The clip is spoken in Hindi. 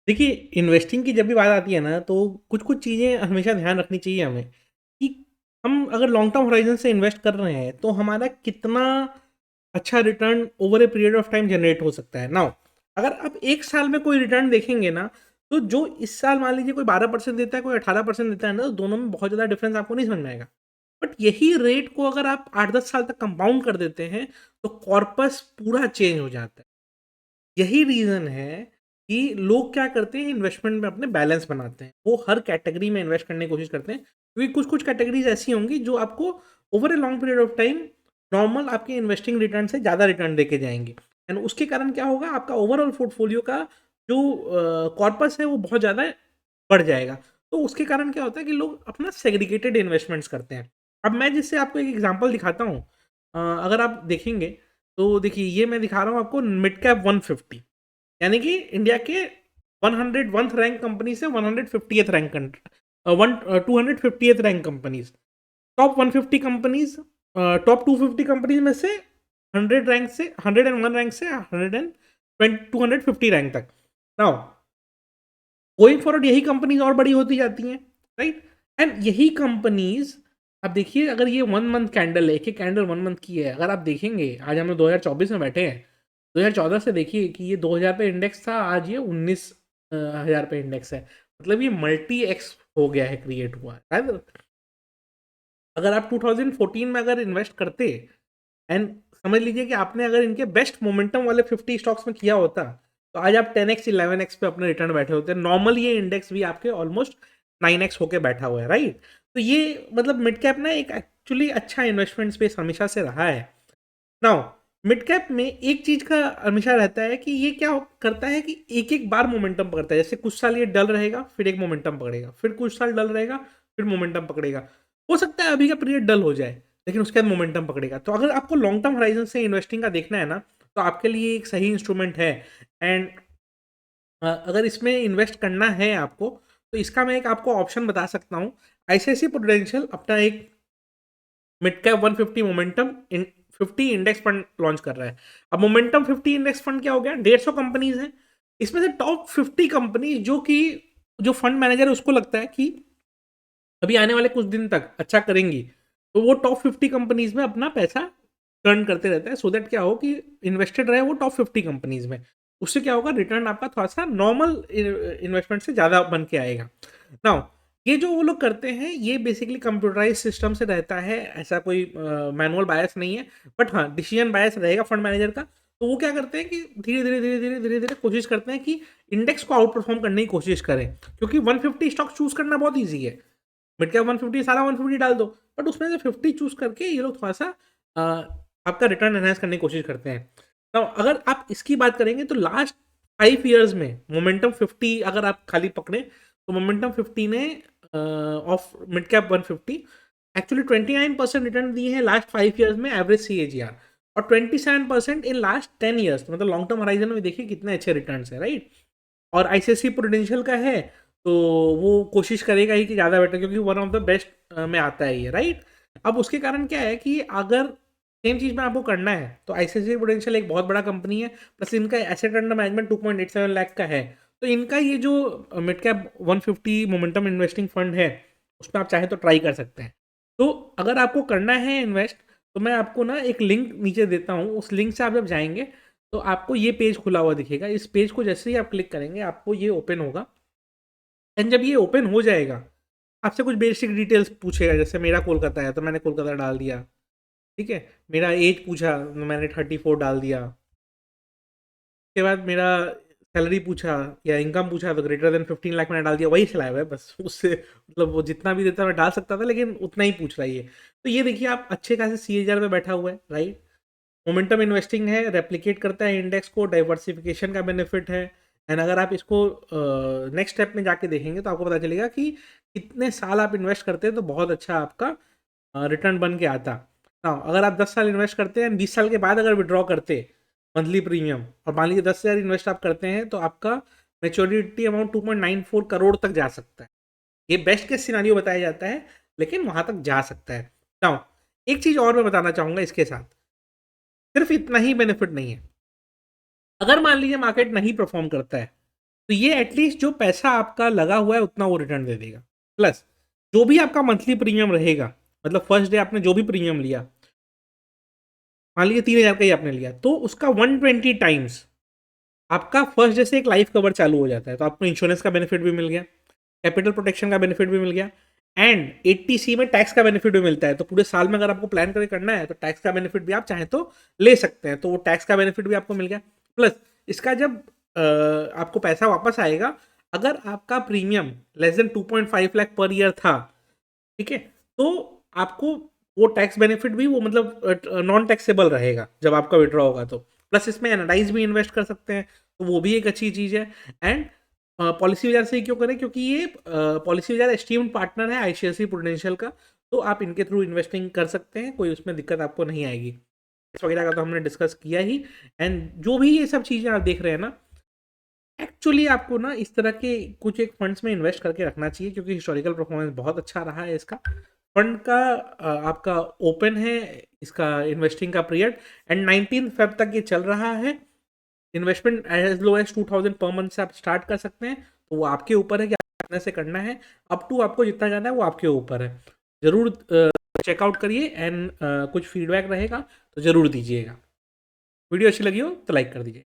देखिए, इन्वेस्टिंग की जब भी बात आती है ना, तो कुछ-कुछ चीज़ें हमेशा ध्यान रखनी चाहिए हमें, कि हम अगर लॉन्ग टर्म होराइज़न से इन्वेस्ट कर रहे हैं, तो हमारा कितना अच्छा return over a period of time generate हो सकता है। नाउ, अगर आप 1 साल में कोई रिटर्न देखेंगे ना, तो जो इस साल मान लीजिए कोई 12% देता है, कोई 18% देता है ना, तो दोनों में बहुत ज़्यादा डिफरेंस आपको नहीं समझ में आएगा। बट यही रेट को अगर आप 8-10 साल तक कंपाउंड कर देते हैं, तो कॉर्पस पूरा चेंज हो जाता है। यही रीज़न है कि लोग क्या करते हैं, इन्वेस्टमेंट में अपने बैलेंस बनाते हैं। वो हर कैटेगरी में इन्वेस्ट करने की कोशिश करते हैं, क्योंकि कुछ-कुछ कैटेगरीज़ ऐसी होंगी जो आपको over a long period of time normal आपके इन्वेस्टिंग रिटर्न से ज़्यादा रिटर्न देके जाएँगे। एंड उसके कारण क्या होगा, आपका ओवरऑल पोर्टफोलियो का जो कॉर्पस है वो बहुत ज़्यादा बढ़ जाएगा। तो उसके कारण क्या होता है कि लोग अपना सेग्रीगेटेड इन्वेस्टमेंट्स करते हैं। अब मैं जिससे आपको एक एग्ज़ाम्पल दिखाता हूँ, अगर आप देखेंगे तो देखिए, ये मैं दिखा रहा हूँ आपको मिड कैप 150, यानी कि इंडिया के 101th रैंक कंपनी से 150th rank 250th rank companies, top 150 companies, top 250 companies में से 100 रैंक से 101 रैंक से 250 रैंक तक। नाउ, गोइंग फॉरवर्ड यही कंपनीज और बड़ी होती जाती हैं, राइट? एंड यही कंपनीज, अब देखिए, अगर ये 1 मंथ कैंडल है, एक कैंडल 1 मंथ की है, अगर आप देखेंगे, आज हम लोग 2024 में बैठे हैं, 2014 से देखिए कि ये 2000 पे इंडेक्स था, आज ये 19,000 पे इंडेक्स है। मतलब ये मल्टी एक्स हो गया है, क्रिएट हुआ है। अगर आप 2014 में अगर इन्वेस्ट करते, एंड समझ लीजिए कि आपने अगर इनके बेस्ट मोमेंटम वाले 50 स्टॉक्स में किया होता, तो आज आप 10x 11x पे अपने रिटर्न बैठे होते। नॉर्मल ये इंडेक्स भी आपके ऑलमोस्ट 9x होके बैठा हुआ है, राइट? तो ये मतलब मिड कैप ना एक एक्चुअली अच्छा इन्वेस्टमेंट स्पेस हमेशा से रहा है। नाउ, मिड कैप में एक चीज का हमेशा रहता है कि ये क्या करता है कि एक एक बार मोमेंटम पकड़ता है। जैसे कुछ साल ये डल रहेगा, फिर एक मोमेंटम पकड़ेगा, फिर कुछ साल डल रहेगा, फिर मोमेंटम पकड़ेगा। हो सकता है अभी का पीरियड डल हो जाए, लेकिन उसके बाद मोमेंटम पकड़ेगा। तो अगर आपको लॉन्ग टर्म होराइजन से इन्वेस्टिंग का देखना है ना, तो आपके लिए एक सही इंस्ट्रूमेंट है। एंड अगर इसमें इन्वेस्ट करना है आपको, तो इसका मैं एक आपको ऑप्शन बता सकता हूँ। आईसीआईसी प्रूडेंशियल अपना एक मिड कैप 150 मोमेंटम इन 50 इंडेक्स फंड लॉन्च कर रहा है। अब मोमेंटम 50 इंडेक्स फंड क्या हो गया, 150 कंपनीज हैं। इसमें से टॉप 50 कंपनीज जो कि जो फंड मैनेजर है उसको लगता है कि अभी आने वाले कुछ दिन तक अच्छा करेंगी, तो वो टॉप 50 कंपनीज में अपना पैसा टर्न करते रहता है, सो दैट क्या हो कि इन्वेस्टेड रहे वो टॉप 50 कंपनीज में। उससे क्या होगा, रिटर्न आपका थोड़ा सा नॉर्मल इन्वेस्टमेंट से ज़्यादा बन के आएगा। नाउ, ये जो वो लोग करते हैं, ये बेसिकली कंप्यूटराइज सिस्टम से रहता है, ऐसा कोई मैनुअल बायस नहीं है। बट हाँ, डिसीजन बायस रहेगा फंड मैनेजर का। तो वो क्या करते हैं कि धीरे धीरे धीरे धीरे धीरे धीरे कोशिश करते हैं कि इंडेक्स को आउट परफॉर्म करने की कोशिश करें, क्योंकि 150 स्टॉक चूज करना बहुत ईजी है। मिड कैप 150 सारा 150 डाल दो, बट उसमें से 50 चूज करके ये लोग थोड़ा सा अ, आपका रिटर्न एनहांस करने की कोशिश करते हैं। तो अगर आप इसकी बात करेंगे, तो लास्ट 5 ईयर्स में मोमेंटम 50 अगर आप खाली पकड़े, तो मोमेंटम 50 ने of mid cap 150 actually 29% return दिए हैं लास्ट 5 ईयर्स में, average C A G R, और 27% इन लास्ट 10 ईयर्स। मतलब लॉन्ग टर्म हराइजन में देखिए कितने अच्छे रिटर्न है, राइट? और आईसीआईसी प्रूडेंशियल का है, तो वो कोशिश करेगा ही कि ज़्यादा बेटर, क्योंकि वन ऑफ द बेस्ट में आता है ये, राइट? अब उसके कारण क्या है कि अगर सेम चीज़ में आपको करना है, तो आईसीआईसी प्रूडेंशियल एक बहुत बड़ा कंपनी है, प्लस इनका एसेट अंडर मैनेजमेंट 2.87 लाख का है। तो इनका ये जो mid cap 150 momentum investing fund है, उसमें आप चाहे तो ट्राई कर सकते हैं। तो अगर आपको करना है इन्वेस्ट, तो मैं आपको ना एक लिंक नीचे देता हूँ, उस लिंक से आप जब जाएंगे, तो आपको ये पेज खुला हुआ दिखेगा। इस पेज को जैसे ही आप क्लिक करेंगे, आपको ये ओपन होगा। एंड जब ये ओपन हो जाएगा, आपसे कुछ बेसिक डिटेल्स पूछेगा। जैसे मेरा कोलकाता है, तो मैंने कोलकाता डाल दिया, ठीक है। मेरा एज पूछा, तो मैंने 34 डाल दिया। उसके बाद मेरा सैलरी पूछा या इनकम पूछा, तो ग्रेटर देन 15 लाख मैंने डाल दिया। वही चलाया हुआ है बस, उससे मतलब वो जितना भी देता मैं डाल सकता था, लेकिन उतना ही पूछ रहा है ये। तो ये देखिए, आप अच्छे खासे CAGR पे बैठा हुआ है, राइट? मोमेंटम इन्वेस्टिंग है, रेप्लिकेट करता है इंडेक्स को, डाइवर्सिफिकेशन का बेनिफिट है। एंड अगर आप इसको नेक्स्ट स्टेप में जाके देखेंगे, तो आपको पता चलेगा कि कितने साल आप इन्वेस्ट करते हैं, तो बहुत अच्छा आपका रिटर्न बन के आता। हाँ, अगर आप 10 साल इन्वेस्ट करते हैं, 20 साल के बाद अगर विड्रॉ करते मंथली प्रीमियम, और मान लीजिए 10,000 इन्वेस्ट आप करते हैं, तो आपका मेच्योरिटी अमाउंट 2.94 करोड़ तक जा सकता है। ये बेस्ट केस सिनारियो बताया जाता है, लेकिन वहां तक जा सकता है। नाउ, एक चीज और मैं बताना चाहूंगा इसके साथ, सिर्फ इतना ही बेनिफिट नहीं है। अगर मान लीजिए मार्केट नहीं परफॉर्म करता है, तो ये एटलीस्ट जो पैसा आपका लगा हुआ है उतना वो रिटर्न दे देगा। प्लस जो भी आपका मंथली प्रीमियम रहेगा, मतलब फर्स्ट डे आपने जो भी प्रीमियम लिया, मान लीजिए 3000 का ही आपने लिया, तो उसका 120 टाइम्स आपका फर्स्ट डे से एक लाइफ कवर चालू हो जाता है। तो आपको इंश्योरेंस का बेनिफिट भी मिल गया, कैपिटल प्रोटेक्शन का बेनिफिट भी मिल गया, एंड 80C में टैक्स का बेनिफिट भी मिलता है। तो पूरे साल में अगर आपको प्लान करके करना है तो टैक्स का बेनिफिट भी आप चाहें तो ले सकते हैं, तो वो टैक्स का बेनिफिट भी आपको मिल गया। प्लस इसका जब आपको पैसा वापस आएगा, अगर आपका premium less than 2.5 lakh per year था, ठीक है, तो आपको वो टैक्स बेनिफिट भी वो मतलब नॉन टैक्सेबल रहेगा जब आपका विड्रॉ होगा तो। प्लस इसमें एनालाइज भी इन्वेस्ट कर सकते हैं, तो वो भी एक अच्छी चीज़ है। एंड पॉलिसी बाजार से ही क्यों करें, क्योंकि ये पॉलिसी बाजार एस्टीम्ड पार्टनर है आईसीआईसीआई प्रूडेंशियल का, तो आप इनके थ्रू इन्वेस्टिंग कर सकते हैं, कोई उसमें दिक्कत आपको नहीं आएगी। इस वगैरह का तो हमने डिस्कस किया ही। एंड जो भी ये सब चीज़ें आप देख रहे हैं ना, एक्चुअली आपको ना इस तरह के कुछ एक फंड्स में इन्वेस्ट करके रखना चाहिए, क्योंकि हिस्टोरिकल परफॉर्मेंस बहुत अच्छा रहा है इसका। फंड का आपका ओपन है इसका इन्वेस्टिंग का पीरियड, एंड 19 फेब तक ये चल रहा है। Investment as low as 2000 per month से आप स्टार्ट कर सकते हैं, तो वो आपके ऊपर है कि आप कितने से करना है। अप टू आपको जितना जाना है वो आपके ऊपर है। ज़रूर चेकआउट करिए, एंड कुछ फीडबैक रहेगा तो ज़रूर दीजिएगा। वीडियो अच्छी लगी हो तो लाइक कर दीजिए।